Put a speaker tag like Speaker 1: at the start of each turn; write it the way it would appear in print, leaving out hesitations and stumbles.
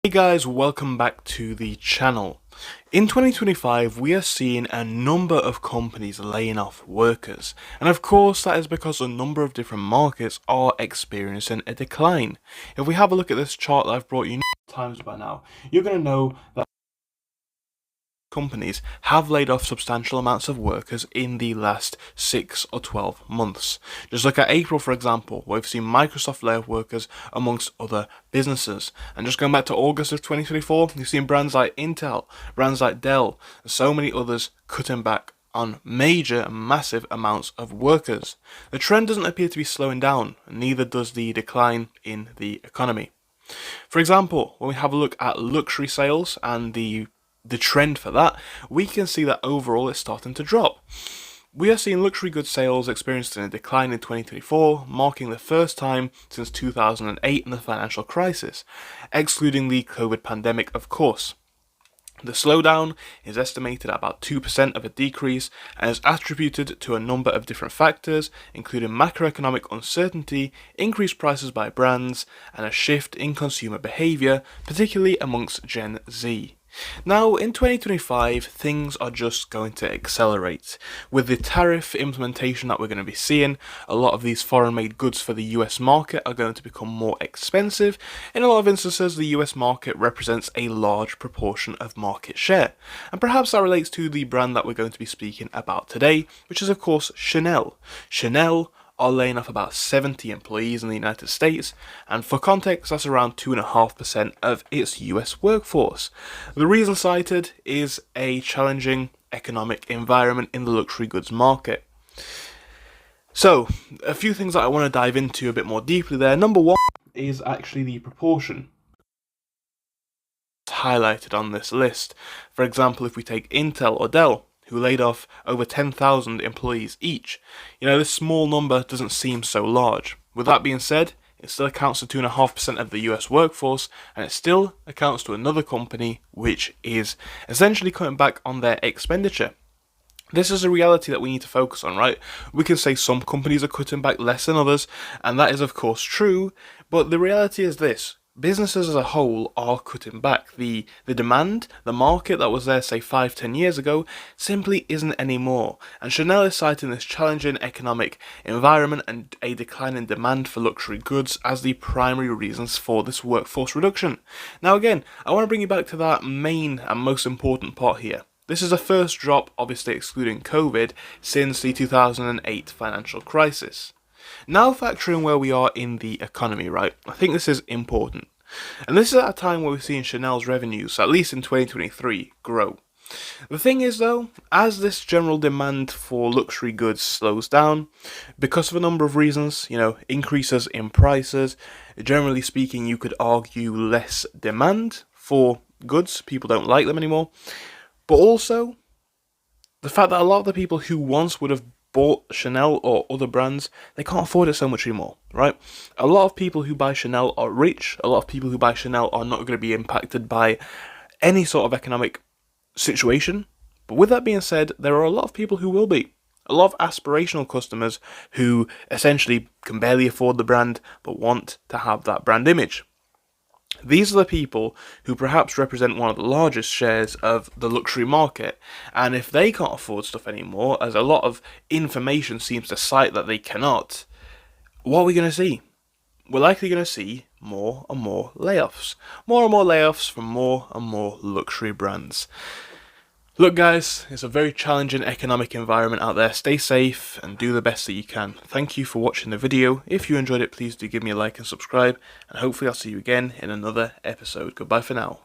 Speaker 1: Hey guys, welcome back to the channel. In 2025, we are seeing a number of companies laying off workers, and of course that is because a number of different markets are experiencing a decline. If we have a look at this chart that I've brought you times by now, you're going to know that companies have laid off substantial amounts of workers in the last 6 or 12 months. Just look at April, for example, where we've seen Microsoft lay off workers amongst other businesses. And just going back to August of 2024, you've seen brands like Intel, brands like Dell, and so many others cutting back on major, massive amounts of workers. The trend doesn't appear to be slowing down, and neither does the decline in the economy. For example, when we have a look at luxury sales and the trend for that, we can see that overall it's starting to drop. We are seeing luxury goods sales experiencing a decline in 2024, marking the first time since 2008 in the financial crisis, excluding the COVID pandemic, of course. The slowdown is estimated at about 2% of a decrease and is attributed to a number of different factors, including macroeconomic uncertainty, increased prices by brands, and a shift in consumer behaviour, particularly amongst Gen Z. Now, in 2025, things are just going to accelerate. With the tariff implementation that we're going to be seeing, a lot of these foreign-made goods for the US market are going to become more expensive. In a lot of instances, the US market represents a large proportion of market share. And perhaps that relates to the brand that we're going to be speaking about today, which is of course Chanel. Chanel are laying off about 70 employees in the United States, and for context, that's around 2.5% of its US workforce. The reason cited is a challenging economic environment in the luxury goods market. So, a few things that I want to dive into a bit more deeply there. Number one is actually the proportion highlighted on this list. For example, if we take Intel or Dell, who laid off over 10,000 employees each. This small number doesn't seem so large. With that being said, it still accounts to 2.5% of the US workforce, and it still accounts to another company which is essentially cutting back on their expenditure. This is a reality that we need to focus on, right? We can say some companies are cutting back less than others, and that is of course true, but the reality is this. Businesses as a whole are cutting back. The demand, the market that was there say 5-10 years ago simply isn't anymore, and Chanel is citing this challenging economic environment and a decline in demand for luxury goods as the primary reasons for this workforce reduction. Now again, I want to bring you back to that main and most important part here. This is a first drop, obviously excluding COVID, since the 2008 financial crisis. Now factoring where we are in the economy, right, I think this is important. And this is at a time where we're seeing Chanel's revenues, at least in 2023, grow. The thing is though, as this general demand for luxury goods slows down, because of a number of reasons, increases in prices, generally speaking you could argue less demand for goods, people don't like them anymore, but also the fact that a lot of the people who once would have bought Chanel or other brands, they can't afford it so much anymore, right? A lot of people who buy Chanel are rich, a lot of people who buy Chanel are not going to be impacted by any sort of economic situation, but with that being said, there are a lot of people who will be. A lot of aspirational customers who essentially can barely afford the brand, but want to have that brand image. These are the people who perhaps represent one of the largest shares of the luxury market, and if they can't afford stuff anymore, as a lot of information seems to cite that they cannot, what are we going to see? We're likely going to see more and more layoffs. More and more layoffs from more and more luxury brands. Look guys, it's a very challenging economic environment out there. Stay safe and do the best that you can. Thank you for watching the video. If you enjoyed it, please do give me a like and subscribe, and hopefully I'll see you again in another episode. Goodbye for now.